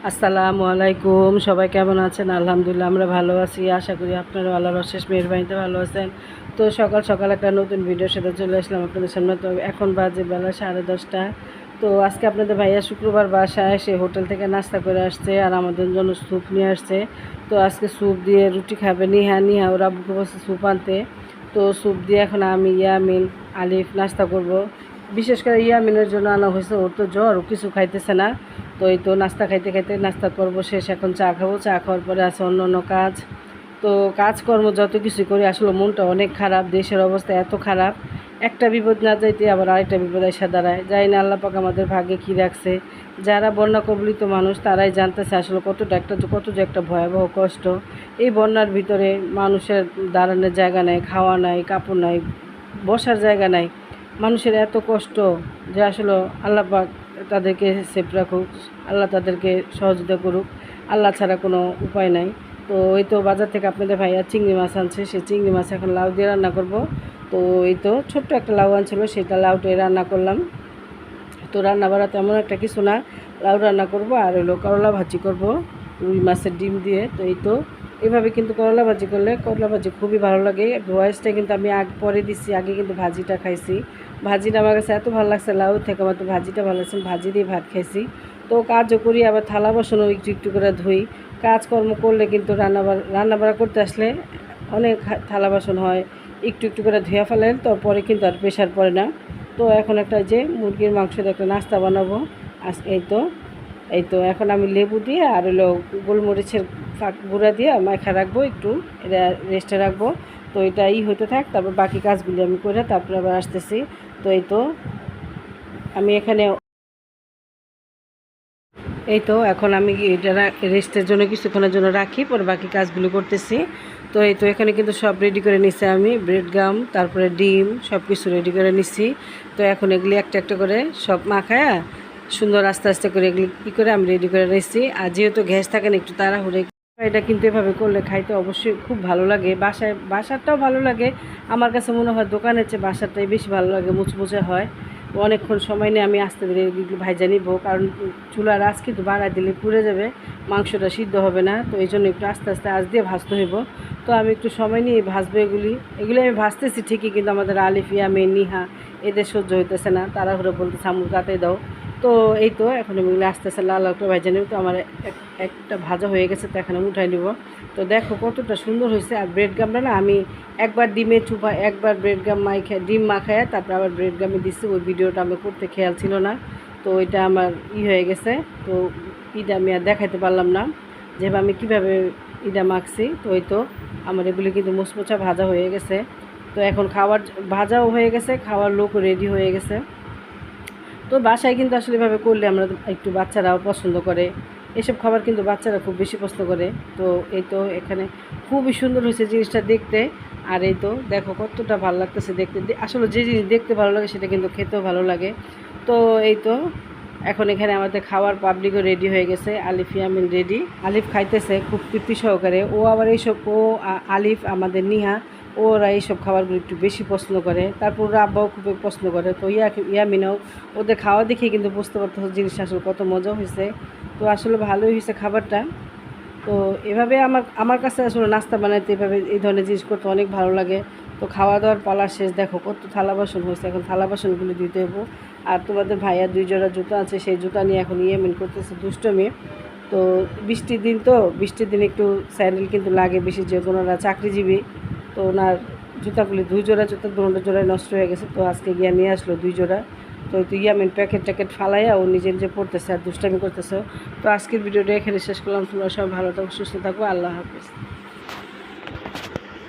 আসসালামু আলাইকুম। সবাই কেমন আছেন? আলহামদুলিল্লাহ আমরা ভালো আছি। আশা করি আপনারা আল্লাহর অশেষ মেহেরবানিতে ভালো আছেন। তো সকাল সকাল একটা নতুন ভিডিওর সাথে চলে আসলাম আপনাদের সামনে। তো এখন বাজে বেলা 10:30। তো আজকে আপনাদের ভাইয়া শুক্রবার বাসায় সে হোটেল থেকে নাস্তা করে আসছে আর আমাদের জন্য স্যুপ নিয়ে আসছে। তো আজকে স্যুপ দিয়ে রুটি খাবে নিহা। নিহা ওর আব্বুকে বসে স্যুপ আনতে। তো স্যুপ দিয়ে এখন আমি, ইয়ামিন, আলিফ নাস্তা করব। বিশেষ করে ইয়ামিনের জন্য আনা হয়েছে, ওর তো জ্বর, ও কিছু খাইতেছে না। তো এই তো নাস্তা খাইতে খাইতে নাস্তা করবো শেষ, এখন চা খাবো। চা খাওয়ার পরে আছে অন্য অন্য কাজ। তো কাজকর্ম যত কিছু করি আসলে মনটা অনেক খারাপ, দেশের অবস্থা এত খারাপ, একটা বিপদ না যাইতে আবার আরেকটা বিপদ এসে দাঁড়ায়। জানি না আল্লাহ পাক আমাদের ভাগ্যে কী রাখছে। যারা বন্যা কবলিত মানুষ তারাই জানতেছে আসলে কত যে একটা ভয়াবহ কষ্ট। এই বন্যার ভিতরে মানুষের দাঁড়ানোর জায়গা নাই, খাওয়া নাই, কাপড় নাই, বসার জায়গা নাই। মানুষের এত কষ্ট যে আসলে আল্লাহ পাক তাদেরকে সেফ রাখুক, আল্লাহ তাদেরকে সহযোগিতা করুক, আল্লাহ ছাড়া কোনো উপায় নাই। তো এই তো বাজার থেকে আপনাদের ভাইয়া চিংড়ি মাছ আনছে, সেই চিংড়ি মাছ এখন লাউ দিয়ে রান্না করব। তো এই তো ছোট্ট একটা লাউ আনছিল, সেটা লাউটাই রান্না করলাম। তো রান্না বাড়া তেমন একটা কিছু না, লাউ রান্না করব আর হলো করলা ভাজি করব রুই মাছের ডিম দিয়ে। তো এই তো এভাবে কিন্তু করলা ভাজি করলে, করলা ভাজি খুবই ভালো লাগে। ভয়েসটা কিন্তু আমি পরে দিচ্ছি, আগে কিন্তু ভাজিটা খাইছি। ভাজিটা আমার কাছে এত ভালো লাগছে, লাউ থেকে আমার তো ভাজিটা ভালো লাগছে, ভাজি দিয়ে ভাত খাইছি। তো কাজও করি, আবার থালা বাসনও একটু একটু করে ধুই। কাজকর্ম করলে কিন্তু রান্নাবাড়া করতে আসলে অনেক থালা বাসন হয়, একটু একটু করে ধুয়ে ফেলেন, তো পরে কিন্তু আর প্রেশার পড়ে না। তো এখন একটা যে মুরগির মাংসের একটা নাস্তা বানাবো আজ। এই তো এখন আমি লেবু দিয়ে আর হলো গোলমরিচের গুঁড়া দিয়ে মাখা রাখবো, একটু এটা রেস্টে রাখবো। তো এটা হতে থাক, তারপর বাকি কাজগুলি আমি করে তারপরে আবার আসতেছি। তো এই তো আমি এখানে এখন আমি এটা রেস্টের জন্য কিছুক্ষণের জন্য রাখি, পরে বাকি কাজগুলো করতেছি। তো এই তো এখানে কিন্তু সব রেডি করে নিছি আমি, ব্রেড গাম, তারপরে ডিম, সব কিছু রেডি করে নিছি। তো এখন এগুলি একটা একটা করে সব মাখায় সুন্দর আস্তে আস্তে করে এগুলি কী করে আমি রেডি করে নিচ্ছি। আর যেহেতু গ্যাস থাকে না, একটু তাড়াহুড়ো, এটা কিন্তু এভাবে করলে খাইতে অবশ্যই খুব ভালো লাগে। বাসারটাও ভালো লাগে, আমার কাছে মনে হয় দোকানের চেয়ে বাসারটাই বেশি ভালো লাগে, মুচমুচে হয়। অনেকক্ষণ সময় নিয়ে আমি আস্তে ধীরে ভাইজা নিব, কারণ চুলার আঁচ কিন্তু বাড়া দিলে পুড়ে যাবে, মাংসটা সিদ্ধ হবে না। তো এই জন্য একটু আস্তে আস্তে আঁচ দিয়ে ভাজতে হইব। তো আমি একটু সময় নিয়ে ভাজবো এগুলি আমি ভাজতেছি ঠিকই, কিন্তু আমাদের আলিফ, ইয়ামিন, নিহা এদের সহ্য হইতেছে না, তাড়াহুড়ো বলতেছে আম্মু কাটে দাও। তো এই তো এখন আমি আস্তে আস্তে লাল লাল করে ভাজা নিব। তো আমার একটা ভাজা হয়ে গেছে, তো এখন আমি উঠাই নিব। তো দেখো কতটা সুন্দর হয়েছে। আর ব্রেড গামটা না আমি একবার ডিমে চুপা, একবার ব্রেড গাম ডিম মাখায় তারপর আবার ব্রেড গামে দিচ্ছি, ওই ভিডিওটা আমি করতে খেয়াল ছিল না। তো এটা আমার হয়ে গেছে। তো এটা আমি আর দেখাইতে পারলাম না যেভাবে আমি কীভাবে মাখছি। তো এই তো আমার এগুলি কিন্তু মুচমুচা ভাজা হয়ে গেছে। তো এখন খাওয়ার ভাজাও হয়ে গেছে, খাওয়ার লোকও রেডি হয়ে গেছে। তো বাসায় কিন্তু আসলে এভাবে করলে আমরা একটু, বাচ্চারাও পছন্দ করে এসব খাবার, কিন্তু বাচ্চারা খুব বেশি পছন্দ করে। তো এই তো এখানে খুবই সুন্দর হয়েছে জিনিসটা দেখতে। আর এই তো দেখো কতটা ভালো লাগতেছে দেখতে। আসলে যে জিনিস দেখতে ভালো লাগে সেটা কিন্তু খেতেও ভালো লাগে। তো এই তো এখন এখানে আমাদের খাওয়ার পাবলিকও রেডি হয়ে গেছে। আলিফ, ইয়ামিন রেডি। আলিফ খাইতেছে খুব তৃপ্তি সহকারে। ও আবার এইসব, আলিফ, আমাদের নিহা, ওরা এইসব খাবারগুলো একটু বেশি পছন্দ করে। তারপর ওরা আব্বাও খুব পছন্দ করে। তো ইয়ামিনও ওদের খাওয়া দেখে কিন্তু বুঝতে পারতেছে জিনিসটা আসলে কত মজা হয়েছে। তো আসলে ভালোই হয়েছে খাবারটা। তো এভাবে আমার কাছে আসলে নাস্তা বানাইতে, এভাবে এই ধরনের জিনিস করতে অনেক ভালো লাগে। তো খাওয়া দাওয়ার পালা শেষ, দেখো কত থালা বাসন হয়েছে, এখন থালা বাসনগুলো দিতে হবো। আর তোমাদের ভাইয়া 2 জোড়া জুতো আছে, সেই জুতা নিয়ে এখন ইয়ামিন করতেছে দুষ্টমি। তো বৃষ্টির দিন, তো বৃষ্টির দিন একটু স্যান্ডেল কিন্তু লাগে বেশি, যেহেতু ওনারা চাকরিজীবী। তো ওনার জুতাগুলি 2 জোড়া জুতা, 2 জোড়ায় নষ্ট হয়ে গেছে। তো আজকে গিয়ে নিয়ে আসলো 2 জোড়া। তো ইয়ামিন প্যাকেট ফালাইয়া ও নিজে নিজে পড়তেছে আর দুষ্টামি করতেছে। তো আজকের ভিডিওটা এখানে শেষ করলাম। তোমরা সবাই ভালো থাকো, সুস্থ থাকো, আল্লাহ হাফেজ।